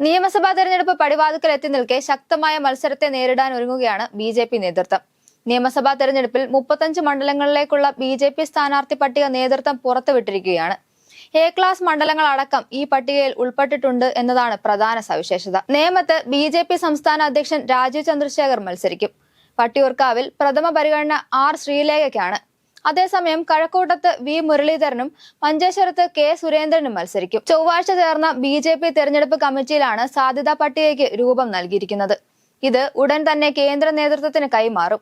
നിയമസഭാ തെരഞ്ഞെടുപ്പ് പടിവാതിക്കൽ എത്തി നിൽക്കെ ശക്തമായ മത്സരത്തെ നേരിടാൻ ഒരുങ്ങുകയാണ് ബി.ജെ.പി. നേതൃത്വം. നിയമസഭാ തെരഞ്ഞെടുപ്പിൽ 35 മണ്ഡലങ്ങളിലേക്കുള്ള ബി.ജെ.പി. സ്ഥാനാർത്ഥി പട്ടിക നേതൃത്വം പുറത്തുവിട്ടിരിക്കുകയാണ്. എ ക്ലാസ് മണ്ഡലങ്ങളടക്കം ഈ പട്ടികയിൽ ഉൾപ്പെട്ടിട്ടുണ്ട് എന്നതാണ് പ്രധാന സവിശേഷത. നേമത്ത് ബി.ജെ.പി. സംസ്ഥാന അധ്യക്ഷൻ രാജീവ് ചന്ദ്രശേഖർ മത്സരിക്കും. വട്ടിയൂർക്കാവിൽ പ്രഥമ പരിഗണന ആർ ശ്രീലേഖയ്ക്കാണ്. അതേസമയം കഴക്കൂട്ടത്ത് വി മുരളീധരനും മഞ്ചേശ്വരത്ത് കെ സുരേന്ദ്രനും മത്സരിക്കും. ചൊവ്വാഴ്ച ചേർന്ന ബി.ജെ.പി. തെരഞ്ഞെടുപ്പ് കമ്മിറ്റിയിലാണ് സാധ്യതാ പട്ടികയ്ക്ക് രൂപം നൽകിയിരിക്കുന്നത്. ഇത് ഉടൻ തന്നെ കേന്ദ്ര നേതൃത്വത്തിന് കൈമാറും.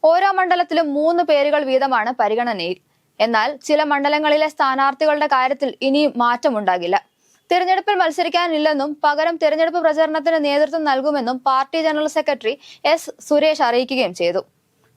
ഓരോ മണ്ഡലത്തിലും 3 പേരുകൾ വീതമാണ് പരിഗണനയിൽ. എന്നാൽ ചില മണ്ഡലങ്ങളിലെ സ്ഥാനാർത്ഥികളുടെ കാര്യത്തിൽ ഇനിയും മാറ്റമുണ്ടാകില്ല. തിരഞ്ഞെടുപ്പിൽ മത്സരിക്കാനില്ലെന്നും പകരം തിരഞ്ഞെടുപ്പ് പ്രചരണത്തിന് നേതൃത്വം നൽകുമെന്നും party general secretary S Suresh അറിയിക്കുകയും ചെയ്തു.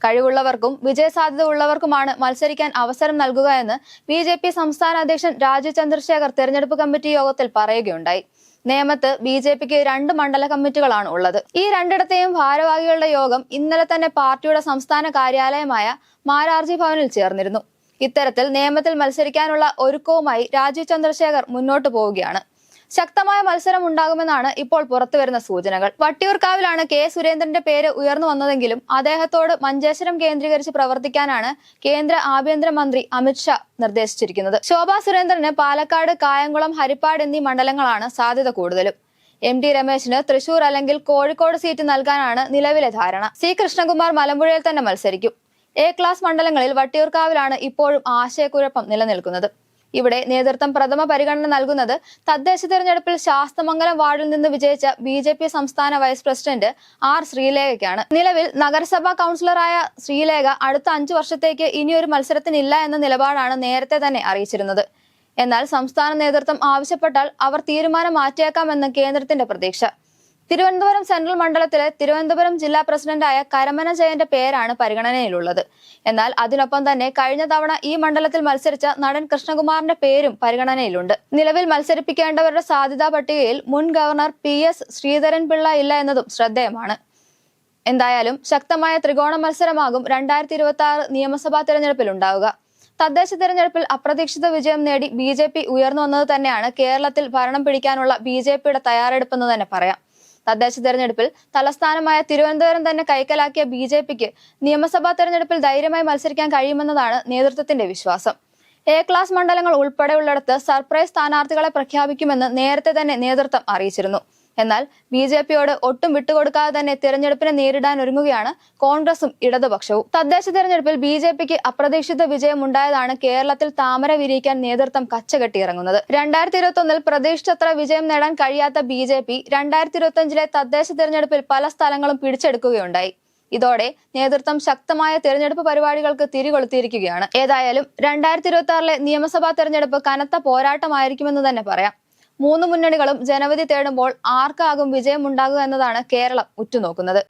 കഴിവുള്ളവർക്കും വിജയസാധ്യത ഉള്ളവർക്കുമാണ് മത്സരിക്കാൻ അവസരം നൽകുക എന്ന് ബി.ജെ.പി. സംസ്ഥാന അധ്യക്ഷൻ രാജീവ് ചന്ദ്രശേഖർ തെരഞ്ഞെടുപ്പ് കമ്മിറ്റി യോഗത്തിൽ പറയുകയുണ്ടായി. നേമത്ത് ബി.ജെ.പിക്ക് 2 മണ്ഡല കമ്മിറ്റികളാണ് ഉള്ളത്. ഈ രണ്ടിടത്തെയും ഭാരവാഹികളുടെ യോഗം ഇന്നലെ തന്നെ പാർട്ടിയുടെ സംസ്ഥാന കാര്യാലയമായ മാരാർജി ഭവനിൽ ചേർന്നിരുന്നു. ഇത്തരത്തിൽ നേമത്തിൽ മത്സരിക്കാനുള്ള ഒരുക്കവുമായി രാജീവ് ചന്ദ്രശേഖർ മുന്നോട്ടു പോവുകയാണ്. ശക്തമായ മത്സരം ഉണ്ടാകുമെന്നാണ് ഇപ്പോൾ പുറത്തുവരുന്ന സൂചനകൾ. വട്ടിയൂർക്കാവിലാണ് കെ സുരേന്ദ്രന്റെ പേര് ഉയർന്നു വന്നതെങ്കിലും അദ്ദേഹത്തോട് മഞ്ചേശ്വരം കേന്ദ്രീകരിച്ച് പ്രവർത്തിക്കാനാണ് കേന്ദ്ര ആഭ്യന്തരമന്ത്രി അമിത്ഷാ നിർദ്ദേശിച്ചിരിക്കുന്നത്. ശോഭാ സുരേന്ദ്രന് പാലക്കാട്, കായംകുളം, ഹരിപ്പാട് എന്നീ മണ്ഡലങ്ങളാണ് സാധ്യത കൂടുതലും. എം.ടി. രമേശിന് തൃശൂർ അല്ലെങ്കിൽ കോഴിക്കോട് സീറ്റ് നൽകാനാണ് നിലവിലെ ധാരണ. സി കൃഷ്ണകുമാർ മലമ്പുഴയിൽ തന്നെ മത്സരിക്കും. എ ക്ലാസ് മണ്ഡലങ്ങളിൽ വട്ടിയൂർക്കാവിലാണ് ഇപ്പോഴും ആശയക്കുഴപ്പം നിലനിൽക്കുന്നത്. ഇവിടെ നേതൃത്വം പ്രഥമ പരിഗണന നൽകുന്നത് തദ്ദേശ തെരഞ്ഞെടുപ്പിൽ ശാസ്തമംഗലം വാർഡിൽ നിന്ന് വിജയിച്ച ബി.ജെ.പി. സംസ്ഥാന വൈസ് പ്രസിഡന്റ് ആർ ശ്രീലേഖയ്ക്കാണ്. നിലവിൽ നഗരസഭാ കൌൺസിലറായ ശ്രീലേഖ അടുത്ത 5 വർഷത്തേക്ക് ഇനിയൊരു മത്സരത്തിനില്ല എന്ന നിലപാടാണ് നേരത്തെ തന്നെ അറിയിച്ചിരുന്നത്. എന്നാൽ സംസ്ഥാന നേതൃത്വം ആവശ്യപ്പെട്ടാൽ അവർ തീരുമാനം മാറ്റിയേക്കാമെന്ന് കേന്ദ്രത്തിന്റെ പ്രതീക്ഷ. തിരുവനന്തപുരം സെൻട്രൽ മണ്ഡലത്തിലെ തിരുവനന്തപുരം ജില്ലാ പ്രസിഡന്റായ കരമന ജയന്റെ പേരാണ് പരിഗണനയിലുള്ളത്. എന്നാൽ അതിനൊപ്പം തന്നെ കഴിഞ്ഞ തവണ ഈ മണ്ഡലത്തിൽ മത്സരിച്ച നടൻ കൃഷ്ണകുമാറിന്റെ പേരും പരിഗണനയിലുണ്ട്. നിലവിൽ മത്സരിപ്പിക്കേണ്ടവരുടെ സാധ്യതാ പട്ടികയിൽ മുൻ ഗവർണർ P.S. ശ്രീധരൻപിള്ള ഇല്ല എന്നതും ശ്രദ്ധേയമാണ്. എന്തായാലും ശക്തമായ ത്രികോണ മത്സരമാകും 2026 നിയമസഭാ തെരഞ്ഞെടുപ്പിൽ ഉണ്ടാവുക. തദ്ദേശ തെരഞ്ഞെടുപ്പിൽ അപ്രതീക്ഷിത വിജയം നേടി ബി.ജെ.പി. ഉയർന്നു വന്നത് തന്നെയാണ് കേരളത്തിൽ ഭരണം പിടിക്കാനുള്ള ബി.ജെ.പിയുടെ തയ്യാറെടുപ്പെന്ന് തന്നെ പറയാം. തദ്ദേശ തെരഞ്ഞെടുപ്പിൽ തലസ്ഥാനമായ തിരുവനന്തപുരം തന്നെ കൈക്കലാക്കിയ ബി.ജെ.പിക്ക് നിയമസഭാ തെരഞ്ഞെടുപ്പിൽ ധൈര്യമായി മത്സരിക്കാൻ കഴിയുമെന്നതാണ് നേതൃത്വത്തിന്റെ വിശ്വാസം. എ ക്ലാസ് മണ്ഡലങ്ങൾ ഉൾപ്പെടെയുള്ളിടത്ത് സർപ്രൈസ് സ്ഥാനാർത്ഥികളെ പ്രഖ്യാപിക്കുമെന്ന് നേരത്തെ തന്നെ നേതൃത്വം അറിയിച്ചിരുന്നു. എന്നാൽ ബി.ജെ.പിയോട് ഒട്ടും വിട്ടുകൊടുക്കാതെ തന്നെ തിരഞ്ഞെടുപ്പിനെ നേരിടാൻ ഒരുങ്ങുകയാണ് കോൺഗ്രസും ഇടതുപക്ഷവും. തദ്ദേശ തെരഞ്ഞെടുപ്പിൽ ബി.ജെ.പിക്ക് അപ്രതീക്ഷിത വിജയമുണ്ടായതാണ് കേരളത്തിൽ താമര വിരിയിക്കാൻ നേതൃത്വം കച്ചകെട്ടിയിറങ്ങുന്നത്. 2021 പ്രതീക്ഷിച്ചത്ര വിജയം നേടാൻ കഴിയാത്ത ബി.ജെ.പി 2025 തദ്ദേശ തെരഞ്ഞെടുപ്പിൽ പല സ്ഥലങ്ങളും പിടിച്ചെടുക്കുകയുണ്ടായി. ഇതോടെ നേതൃത്വം ശക്തമായ തെരഞ്ഞെടുപ്പ് പരിപാടികൾക്ക് തിരികൊളുത്തിയിരിക്കുകയാണ്. ഏതായാലും 2026 നിയമസഭാ തെരഞ്ഞെടുപ്പ് കനത്ത പോരാട്ടമായിരിക്കുമെന്ന് തന്നെ പറയാം. 3 മുന്നണികളും ജനവിധി തേടുമ്പോൾ ആർക്കാകും വിജയമുണ്ടാകുക എന്നതാണ് കേരളം ഉറ്റുനോക്കുന്നത്.